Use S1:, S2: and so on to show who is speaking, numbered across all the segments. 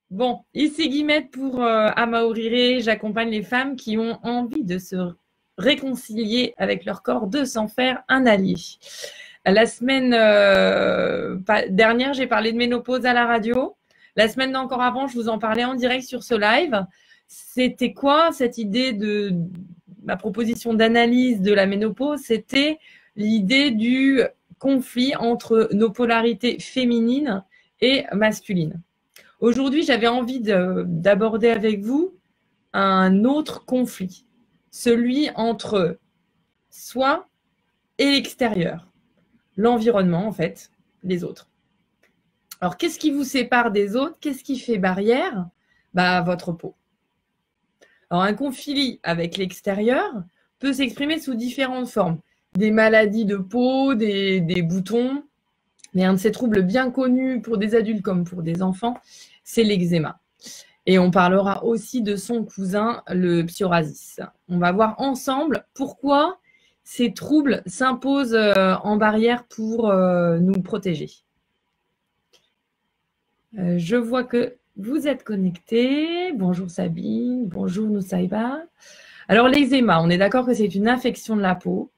S1: Bon, ici Guillemette pour Amaorire. J'accompagne les femmes qui ont envie de se réconcilier avec leur corps, de s'en faire un allié. La semaine dernière, j'ai parlé de ménopause à la radio. La semaine d'encore avant, je vous en parlais en direct sur ce live. C'était quoi cette idée de ma proposition d'analyse de la ménopause? C'était l'idée du conflit entre nos polarités féminines et masculines. Aujourd'hui, j'avais envie d'aborder avec vous un autre conflit, celui entre soi et l'extérieur, l'environnement en fait, les autres. Alors, qu'est-ce qui vous sépare des autres? Qu'est-ce qui fait barrière? Votre peau. Alors, un conflit avec l'extérieur peut s'exprimer sous différentes formes. Des maladies de peau, des boutons. Mais un de ces troubles bien connus pour des adultes comme pour des enfants, c'est l'eczéma. Et on parlera aussi de son cousin, le psoriasis. On va voir ensemble pourquoi ces troubles s'imposent en barrière pour nous protéger. Je vois que vous êtes connectés. Bonjour Sabine, bonjour Noussaïba. Alors l'eczéma, on est d'accord que c'est une infection de la peau.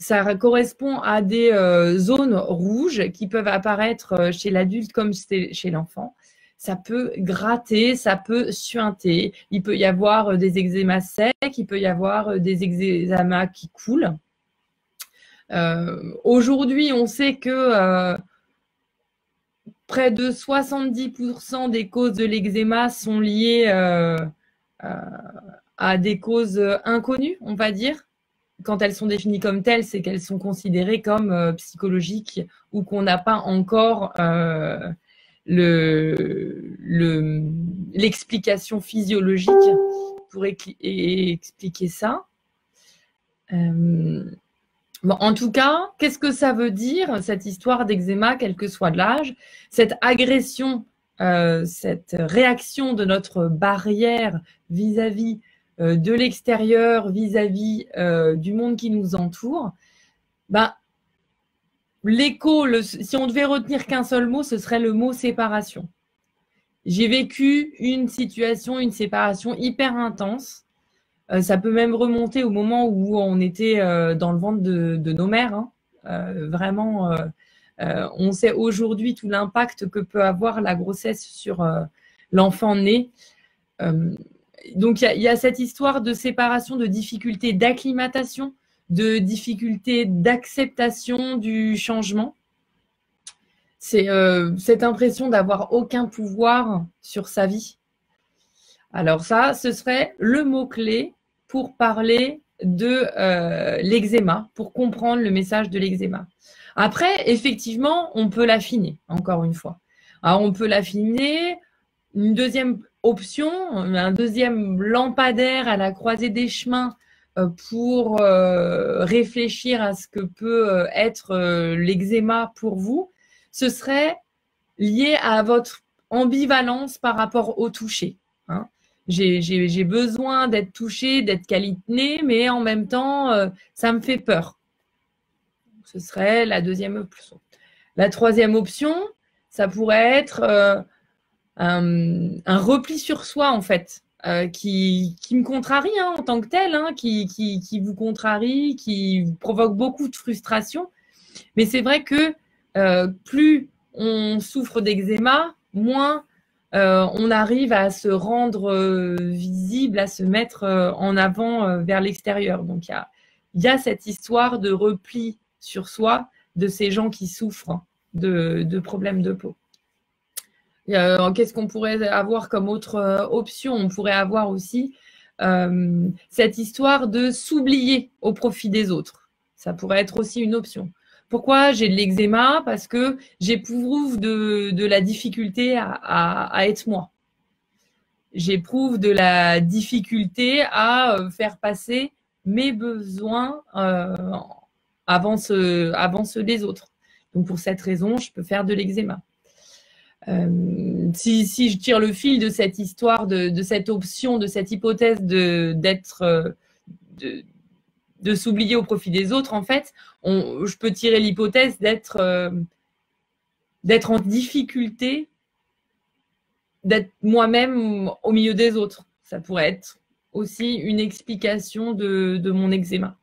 S1: Ça correspond à des zones rouges qui peuvent apparaître chez l'adulte comme chez l'enfant. Ça peut gratter, ça peut suinter. Il peut y avoir des eczémas secs, il peut y avoir des eczémas qui coulent. Aujourd'hui, on sait que près de 70% des causes de l'eczéma sont liées à des causes inconnues, on va dire. Quand elles sont définies comme telles, c'est qu'elles sont considérées comme psychologiques ou qu'on n'a pas encore l'explication physiologique pour expliquer ça. Bon, en tout cas, qu'est-ce que ça veut dire, cette histoire d'eczéma, quel que soit l'âge, cette agression, cette réaction de notre barrière vis-à-vis de l'extérieur, vis-à-vis du monde qui nous entoure, l'écho, si on devait retenir qu'un seul mot, ce serait le mot séparation. J'ai vécu une situation, une séparation hyper intense. Ça peut même remonter au moment où on était dans le ventre de nos mères. Hein. Vraiment, on sait aujourd'hui tout l'impact que peut avoir la grossesse sur l'enfant né. Donc, il y a cette histoire de séparation, de difficulté d'acclimatation, de difficulté d'acceptation du changement. C'est cette impression d'avoir aucun pouvoir sur sa vie. Alors ça, ce serait le mot-clé pour parler de l'eczéma, pour comprendre le message de l'eczéma. Après, effectivement, on peut l'affiner, encore une fois. Alors, on peut l'affiner. Une deuxième option, un deuxième lampadaire à la croisée des chemins pour réfléchir à ce que peut être l'eczéma pour vous, ce serait lié à votre ambivalence par rapport au toucher. Hein. J'ai besoin d'être touchée, d'être câlinée, mais en même temps, ça me fait peur. Ce serait la deuxième option. La troisième option, ça pourrait être un repli sur soi, en fait, qui me contrarie hein, en tant que tel, hein, qui vous contrarie, qui vous provoque beaucoup de frustration. Mais c'est vrai que plus on souffre d'eczéma, moins on arrive à se rendre visible, à se mettre en avant vers l'extérieur. Donc, il y a cette histoire de repli sur soi de ces gens qui souffrent de problèmes de peau. Qu'est-ce qu'on pourrait avoir comme autre option? On pourrait avoir aussi cette histoire de s'oublier au profit des autres. Ça pourrait être aussi une option. Pourquoi j'ai de l'eczéma? Parce que j'éprouve de la difficulté à être moi. J'éprouve de la difficulté à faire passer mes besoins avant ceux des autres. Donc, pour cette raison, je peux faire de l'eczéma. Si je tire le fil de cette histoire, de cette option, de cette hypothèse de s'oublier au profit des autres, en fait, je peux tirer l'hypothèse d'être en difficulté d'être moi-même au milieu des autres. Ça pourrait être aussi une explication de mon eczéma.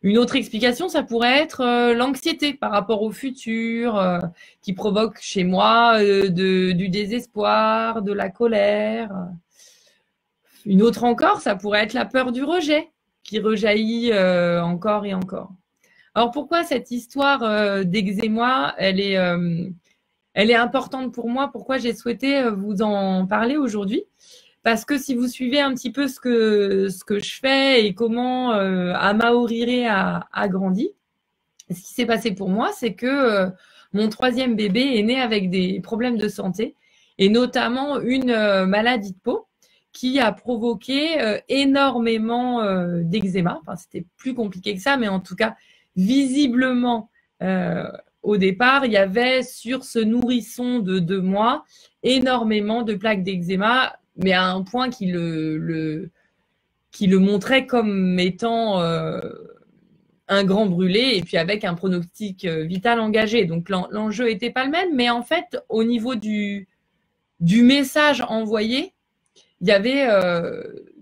S1: Une autre explication, ça pourrait être l'anxiété par rapport au futur, qui provoque chez moi du désespoir, de la colère. Une autre encore, ça pourrait être la peur du rejet, qui rejaillit encore et encore. Alors pourquoi cette histoire d'eczéma, elle est importante pour moi? Pourquoi j'ai souhaité vous en parler aujourd'hui? Parce que si vous suivez un petit peu ce que je fais et comment Amaorire a grandi, ce qui s'est passé pour moi, c'est que mon troisième bébé est né avec des problèmes de santé et notamment une maladie de peau qui a provoqué énormément d'eczéma. Enfin, c'était plus compliqué que ça, mais en tout cas, visiblement, au départ, il y avait sur ce nourrisson de 2 mois énormément de plaques d'eczéma, mais à un point qui le montrait comme étant un grand brûlé et puis avec un pronostic vital engagé. Donc l'enjeu n'était pas le même, mais en fait, au niveau du message envoyé, il y avait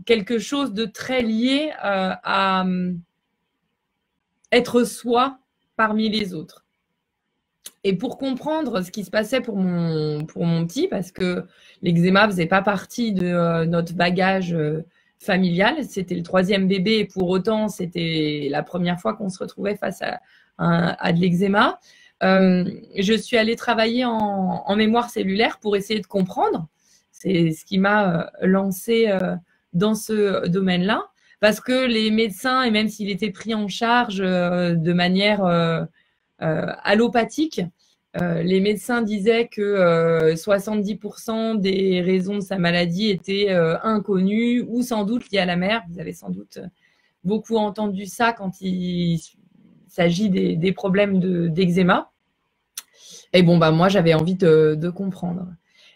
S1: quelque chose de très lié à être soi parmi les autres. Et pour comprendre ce qui se passait pour mon petit, parce que l'eczéma ne faisait pas partie de notre bagage familial, c'était le troisième bébé et pour autant, c'était la première fois qu'on se retrouvait face à de l'eczéma. Je suis allée travailler en mémoire cellulaire pour essayer de comprendre. C'est ce qui m'a lancée dans ce domaine-là. Parce que les médecins, et même s'il était pris en charge de manière allopathique, les médecins disaient que 70% des raisons de sa maladie étaient inconnues ou sans doute liées à la mère. Vous avez sans doute beaucoup entendu ça quand il s'agit des problèmes d'eczéma. Et bon, moi, j'avais envie de comprendre.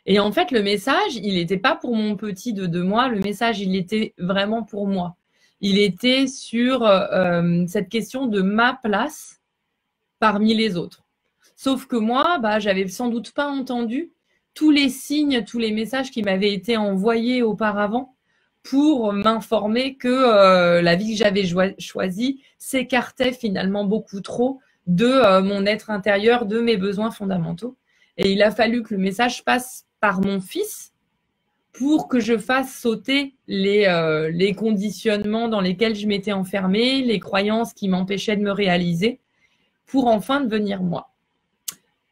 S1: Et en fait, le message, il n'était pas pour mon petit de 2 mois. Le message, il était vraiment pour moi. Il était sur cette question de ma place parmi les autres. Sauf que moi, j'avais sans doute pas entendu tous les signes, tous les messages qui m'avaient été envoyés auparavant pour m'informer que la vie que j'avais choisie s'écartait finalement beaucoup trop de mon être intérieur, de mes besoins fondamentaux. Et il a fallu que le message passe par mon fils pour que je fasse sauter les conditionnements dans lesquels je m'étais enfermée, les croyances qui m'empêchaient de me réaliser, pour enfin devenir moi.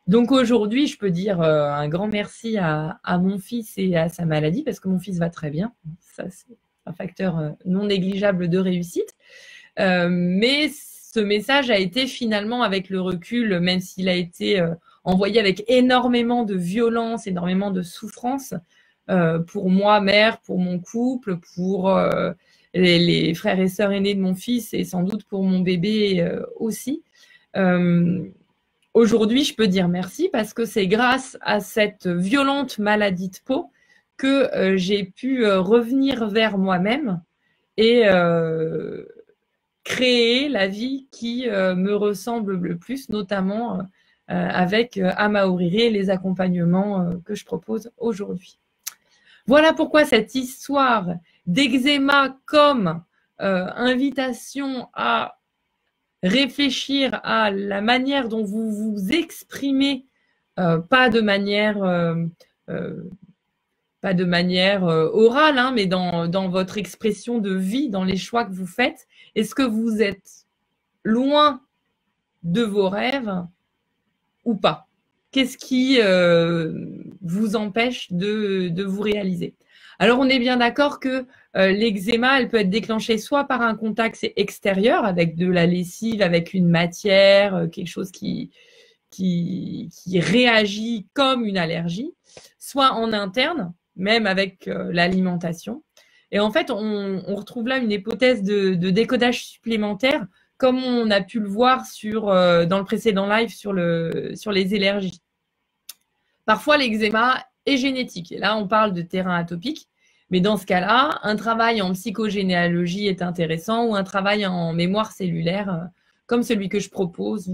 S1: Donc aujourd'hui, je peux dire un grand merci à mon fils et à sa maladie, parce que mon fils va très bien. Ça, c'est un facteur non négligeable de réussite. Mais ce message a été finalement, avec le recul, même s'il a été envoyé avec énormément de violence, énormément de souffrance, pour moi, mère, pour mon couple, pour les frères et sœurs aînés de mon fils et sans doute pour mon bébé aussi. Aujourd'hui, je peux dire merci parce que c'est grâce à cette violente maladie de peau que j'ai pu revenir vers moi-même et créer la vie qui me ressemble le plus, notamment avec Amaorire et les accompagnements que je propose aujourd'hui. Voilà pourquoi cette histoire d'eczéma comme invitation à réfléchir à la manière dont vous vous exprimez, pas de manière orale, hein, mais dans votre expression de vie, dans les choix que vous faites. Est-ce que vous êtes loin de vos rêves ou pas? Qu'est-ce qui vous empêche de vous réaliser? Alors, on est bien d'accord que l'eczéma, elle peut être déclenchée soit par un contact extérieur, avec de la lessive, avec une matière, quelque chose qui réagit comme une allergie, soit en interne, même avec l'alimentation. Et en fait, on retrouve là une hypothèse de décodage supplémentaire, comme on a pu le voir dans le précédent live sur les allergies. Parfois, l'eczéma est génétique. Et là, on parle de terrain atopique. Mais dans ce cas-là, un travail en psychogénéalogie est intéressant ou un travail en mémoire cellulaire, comme celui que je propose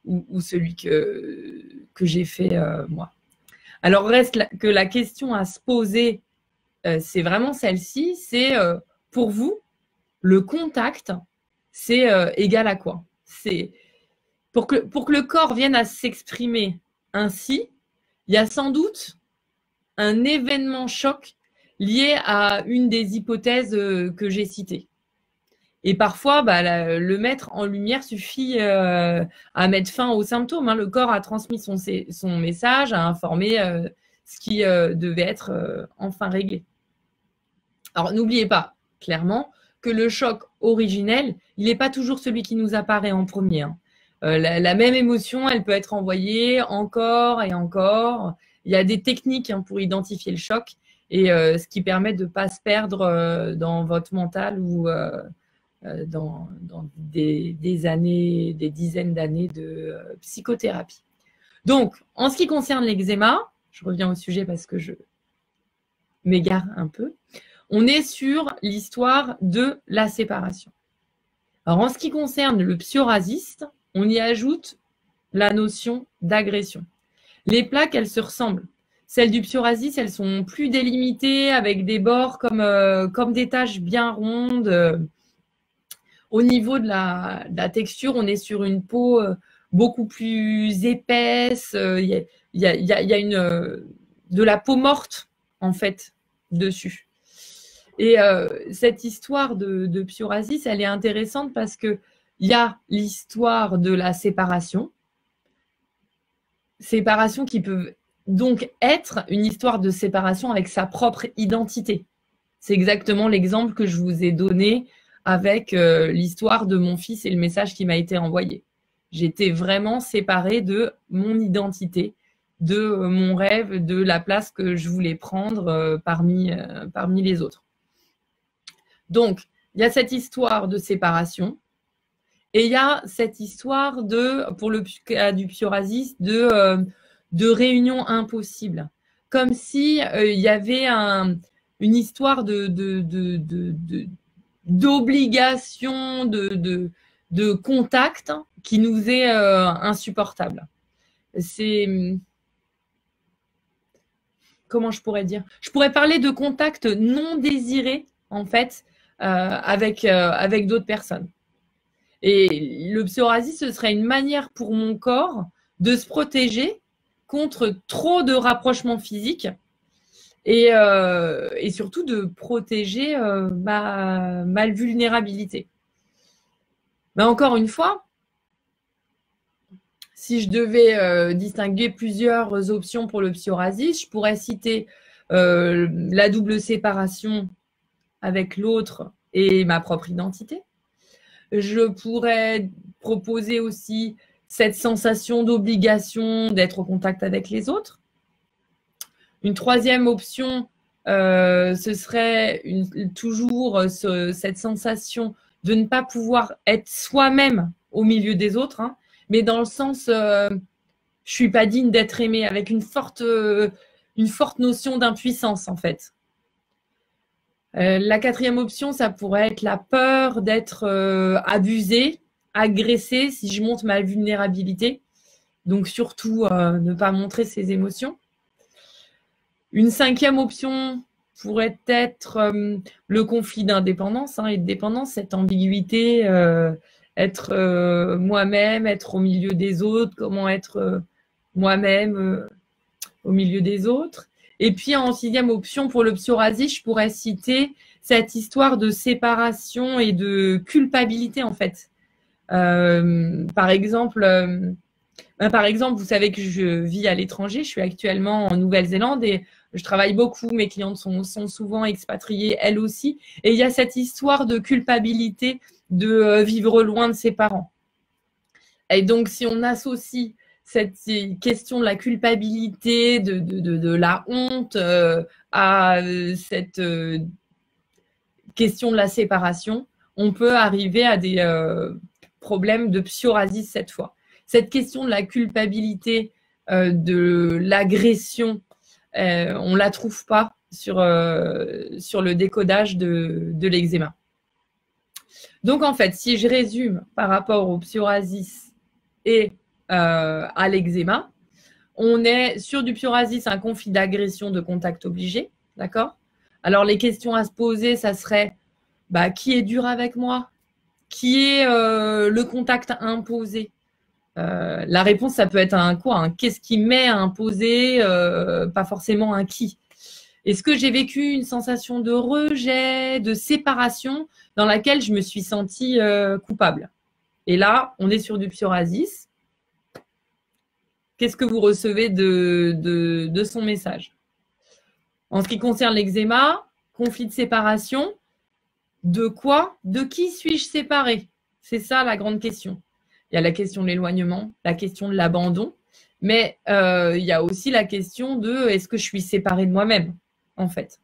S1: ou celui que j'ai fait moi. Alors, que la question à se poser, c'est vraiment celle-ci, c'est pour vous, le contact, c'est égal à quoi? C'est pour que le corps vienne à s'exprimer ainsi, il y a sans doute un événement choc lié à une des hypothèses que j'ai citées. Et parfois, le mettre en lumière suffit à mettre fin aux symptômes. Hein. Le corps a transmis son message, a informé ce qui devait être enfin réglé. Alors, n'oubliez pas, clairement, que le choc originel, il n'est pas toujours celui qui nous apparaît en premier. Hein. La même émotion, elle peut être envoyée encore et encore. Il y a des techniques pour identifier le choc et ce qui permet de ne pas se perdre dans votre mental ou dans des années, des dizaines d'années de psychothérapie. Donc, en ce qui concerne l'eczéma, je reviens au sujet parce que je m'égare un peu, on est sur l'histoire de la séparation. Alors, en ce qui concerne le psoriasis, on y ajoute la notion d'agression. Les plaques, elles se ressemblent. Celles du psoriasis, elles sont plus délimitées avec des bords comme des taches bien rondes. Au niveau de la texture, on est sur une peau beaucoup plus épaisse. Il y a de la peau morte, en fait, dessus. Et cette histoire de psoriasis, elle est intéressante parce qu'il y a l'histoire de la séparation qui peut donc être une histoire de séparation avec sa propre identité. C'est exactement l'exemple que je vous ai donné avec l'histoire de mon fils et le message qui m'a été envoyé. J'étais vraiment séparée de mon identité, de mon rêve, de la place que je voulais prendre parmi les autres. Donc, il y a cette histoire de séparation et il y a cette histoire pour le cas du psoriasis, de réunion impossible. Comme si il y avait une histoire d'obligation, de contact qui nous est insupportable. C'est... Comment je pourrais dire? Je pourrais parler de contact non désiré, en fait, avec d'autres personnes. Et le psoriasis, ce serait une manière pour mon corps de se protéger contre trop de rapprochements physiques et surtout de protéger ma vulnérabilité. Mais encore une fois, si je devais distinguer plusieurs options pour le psoriasis, je pourrais citer la double séparation avec l'autre et ma propre identité. Je pourrais proposer aussi cette sensation d'obligation d'être au contact avec les autres. Une troisième option, ce serait toujours cette sensation de ne pas pouvoir être soi-même au milieu des autres, hein, mais dans le sens je ne suis pas digne d'être aimée, avec une forte notion d'impuissance en fait. La quatrième option, ça pourrait être la peur d'être abusée, agressée si je montre ma vulnérabilité. Donc surtout ne pas montrer ses émotions. Une cinquième option pourrait être le conflit d'indépendance et de dépendance, cette ambiguïté, être moi-même, être au milieu des autres, comment être moi-même au milieu des autres. Et puis, en sixième option, pour le psoriasis, je pourrais citer cette histoire de séparation et de culpabilité, en fait. Par exemple, vous savez que je vis à l'étranger. Je suis actuellement en Nouvelle-Zélande et je travaille beaucoup. Mes clientes sont souvent expatriées, elles aussi. Et il y a cette histoire de culpabilité de vivre loin de ses parents. Et donc, si on associe cette question de la culpabilité, de la honte à cette question de la séparation, on peut arriver à des problèmes de psoriasis cette fois. Cette question de la culpabilité, de l'agression, on ne la trouve pas sur le décodage de l'eczéma. Donc, en fait, si je résume par rapport au psoriasis et à l'eczéma, on est sur du psoriasis, un conflit d'agression de contact obligé, d'accord? Alors, les questions à se poser, ça serait qui est dur avec moi? Qui est le contact imposé? La réponse, ça peut être un quoi? Un qu'est-ce qui m'est imposé, pas forcément un qui. Est-ce que j'ai vécu une sensation de rejet, de séparation dans laquelle je me suis sentie coupable? Et là, on est sur du psoriasis. Qu'est-ce que vous recevez de son message? En ce qui concerne l'eczéma, conflit de séparation, de quoi? De qui suis-je séparée? C'est ça la grande question. Il y a la question de l'éloignement, la question de l'abandon, mais il y a aussi la question de est-ce que je suis séparée de moi-même, en fait.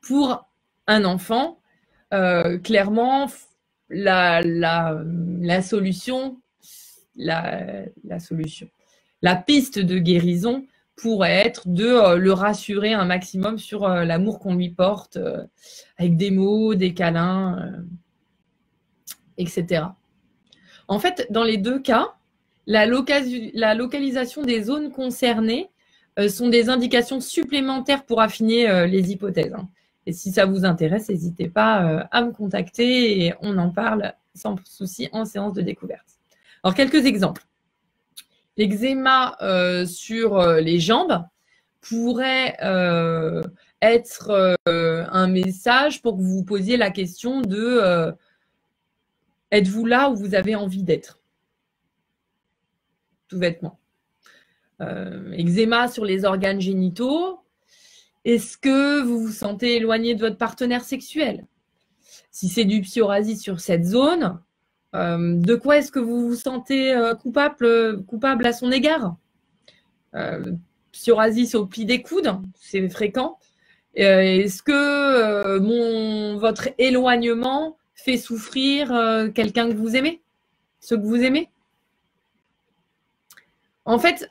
S1: Pour un enfant, clairement, la solution, la piste de guérison pourrait être de le rassurer un maximum sur l'amour qu'on lui porte, avec des mots, des câlins, etc. En fait, dans les deux cas, la localisation des zones concernées sont des indications supplémentaires pour affiner les hypothèses. Et si ça vous intéresse, n'hésitez pas à me contacter et on en parle sans souci en séance de découverte. Alors, quelques exemples. L'eczéma sur les jambes pourrait être un message pour que vous vous posiez la question de êtes-vous là où vous avez envie d'être? Tout bêtement. Eczéma sur les organes génitaux. Est-ce que vous vous sentez éloigné de votre partenaire sexuel? Si c'est du psoriasis sur cette zone, de quoi est-ce que vous vous sentez coupable à son égard? Psoriasis au pli des coudes, c'est fréquent. Est-ce que votre éloignement fait souffrir quelqu'un que vous aimez? Ceux que vous aimez? En fait,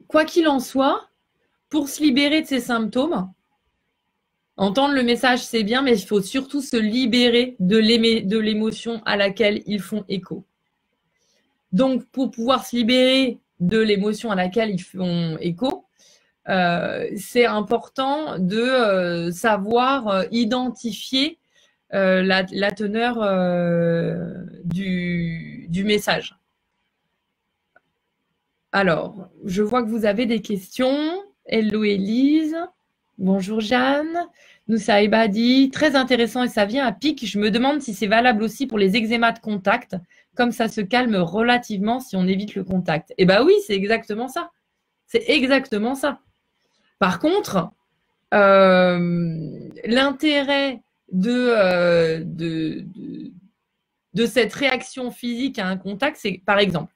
S1: quoi qu'il en soit, pour se libérer de ces symptômes, entendre le message, c'est bien, mais il faut surtout se libérer de l'émotion à laquelle ils font écho. Donc, pour pouvoir se libérer de l'émotion à laquelle ils font écho, c'est important de savoir identifier la teneur du message. Alors, je vois que vous avez des questions. Hello Élise. Bonjour Jeanne. Noussaïba dit « Très intéressant et ça vient à pic. Je me demande si c'est valable aussi pour les eczémas de contact, comme ça se calme relativement si on évite le contact. » Eh bien oui, c'est exactement ça. C'est exactement ça. Par contre, l'intérêt de cette réaction physique à un contact, c'est par exemple,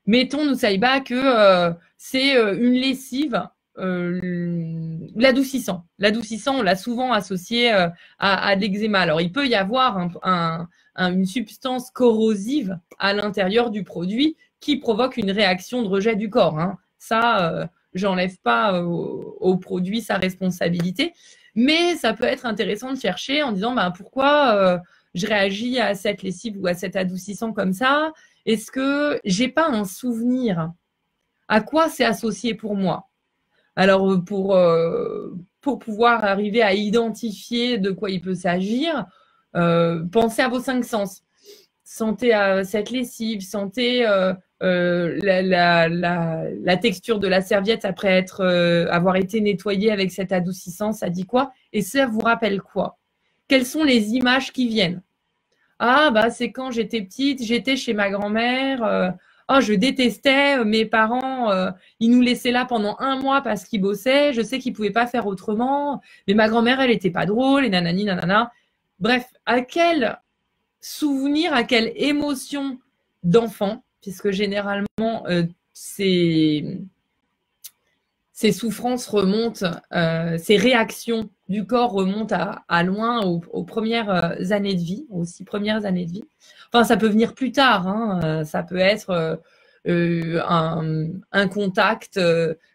S1: mettons Noussaïba que c'est une lessive, l'adoucissant. L'adoucissant, on l'a souvent associé à de l'eczéma. Alors, il peut y avoir une substance corrosive à l'intérieur du produit qui provoque une réaction de rejet du corps. Hein. Ça, j'enlève pas au produit sa responsabilité. Mais ça peut être intéressant de chercher en disant pourquoi je réagis à cette lessive ou à cet adoucissant comme ça. Est-ce que j'ai pas un souvenir? À quoi c'est associé pour moi? Alors, pour pouvoir arriver à identifier de quoi il peut s'agir, pensez à vos 5 sens. Sentez cette lessive, sentez la texture de la serviette après avoir été nettoyée avec cet adoucissant, ça dit quoi? Et ça vous rappelle quoi? Quelles sont les images qui viennent? Ah, c'est quand j'étais petite, j'étais chez ma grand-mère. Je détestais mes parents. Ils nous laissaient là pendant 1 mois parce qu'ils bossaient. Je sais qu'ils ne pouvaient pas faire autrement. Mais ma grand-mère, elle n'était pas drôle et nanani, nanana. Bref, à quel souvenir, à quelle émotion d'enfant, puisque généralement, ces souffrances remontent, ces réactions du corps remontent à loin, aux premières années de vie, aux 6 premières années de vie. Enfin, ça peut venir plus tard. Hein. Ça peut être un contact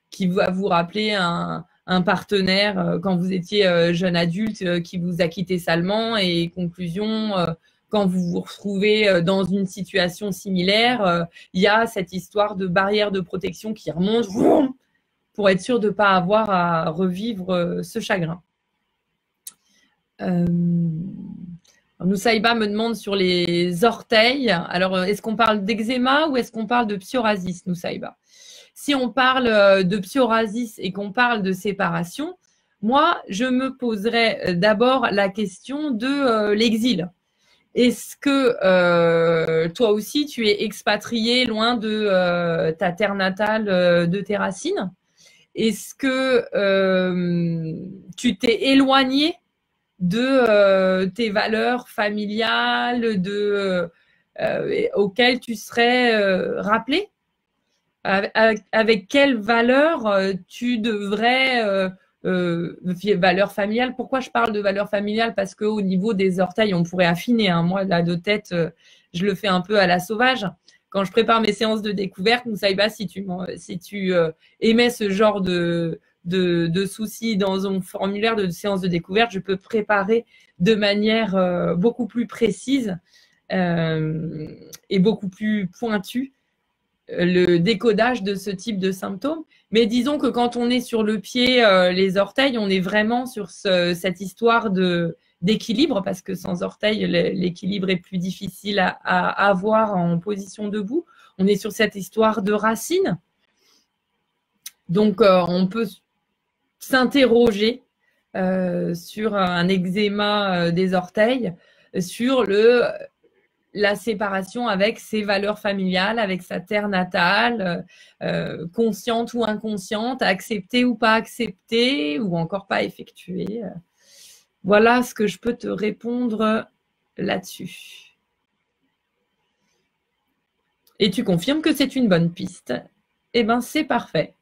S1: qui va vous rappeler un partenaire quand vous étiez jeune adulte qui vous a quitté salement et conclusion, quand vous vous retrouvez dans une situation similaire, il y a cette histoire de barrière de protection qui remonte. pour être sûr de ne pas avoir à revivre ce chagrin. Noussaïba me demande sur les orteils. Alors, est-ce qu'on parle d'eczéma ou est-ce qu'on parle de psoriasis, Noussaïba? Si on parle de psoriasis et qu'on parle de séparation, moi, je me poserais d'abord la question de l'exil. Est-ce que toi aussi, tu es expatrié loin de ta terre natale, de tes racines? Est-ce que tu t'es éloigné de tes valeurs familiales auxquelles tu serais rappelé? Avec quelles valeurs tu devrais… valeurs familiales. Pourquoi je parle de valeurs familiales? Parce qu'au niveau des orteils, on pourrait affiner. Hein. Moi, là, de tête, je le fais un peu à la sauvage. Quand je prépare mes séances de découverte, Moussaïba, si tu émets ce genre de soucis dans un formulaire de séance de découverte, je peux préparer de manière beaucoup plus précise et beaucoup plus pointue le décodage de ce type de symptômes. Mais disons que quand on est sur le pied, les orteils, on est vraiment sur cette histoire d'équilibre, parce que sans orteils, l'équilibre est plus difficile à avoir en position debout. On est sur cette histoire de racines. Donc, on peut s'interroger sur un eczéma des orteils, sur la séparation avec ses valeurs familiales, avec sa terre natale, consciente ou inconsciente, acceptée ou pas acceptée, ou encore pas effectuée. Voilà ce que je peux te répondre là-dessus. Et tu confirmes que c'est une bonne piste? Eh bien, c'est parfait.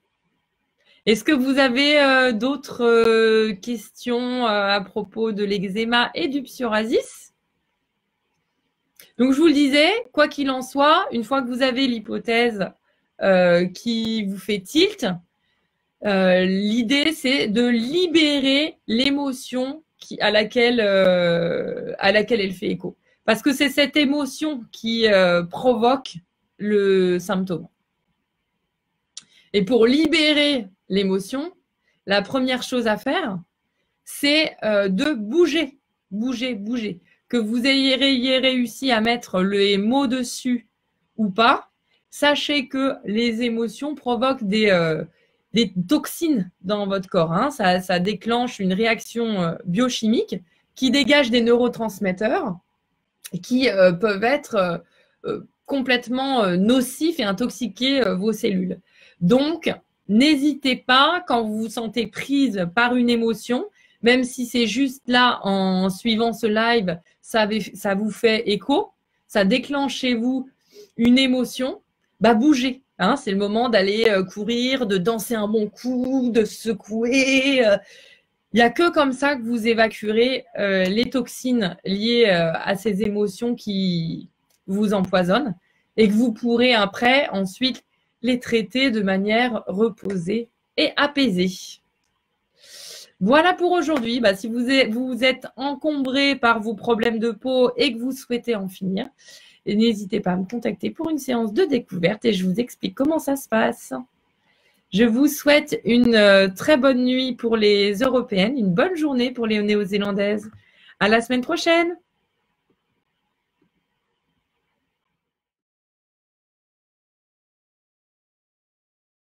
S1: Est-ce que vous avez d'autres questions à propos de l'eczéma et du psoriasis? Donc, je vous le disais, quoi qu'il en soit, une fois que vous avez l'hypothèse qui vous fait tilt, l'idée, c'est de libérer l'émotion à laquelle elle fait écho. Parce que c'est cette émotion qui provoque le symptôme. Et pour libérer l'émotion, la première chose à faire, c'est de bouger, bouger. Que vous ayez réussi à mettre les mots dessus ou pas, sachez que les émotions provoquent des toxines dans votre corps. Hein. Ça déclenche une réaction biochimique qui dégage des neurotransmetteurs qui peuvent être complètement nocifs et intoxiquer vos cellules. Donc, n'hésitez pas, quand vous vous sentez prise par une émotion, même si c'est juste là, en suivant ce live, ça vous fait écho, ça déclenche chez vous une émotion, bah bougez. Hein, c'est le moment d'aller courir, de danser un bon coup, de secouer. Il n'y a que comme ça que vous évacuerez les toxines liées à ces émotions qui vous empoisonnent et que vous pourrez après, ensuite, les traiter de manière reposée et apaisée. Voilà pour aujourd'hui. Bah, si vous êtes encombré par vos problèmes de peau et que vous souhaitez en finir, n'hésitez pas à me contacter pour une séance de découverte et je vous explique comment ça se passe. Je vous souhaite une très bonne nuit pour les Européennes, une bonne journée pour les Néo-Zélandaises. À la semaine prochaine.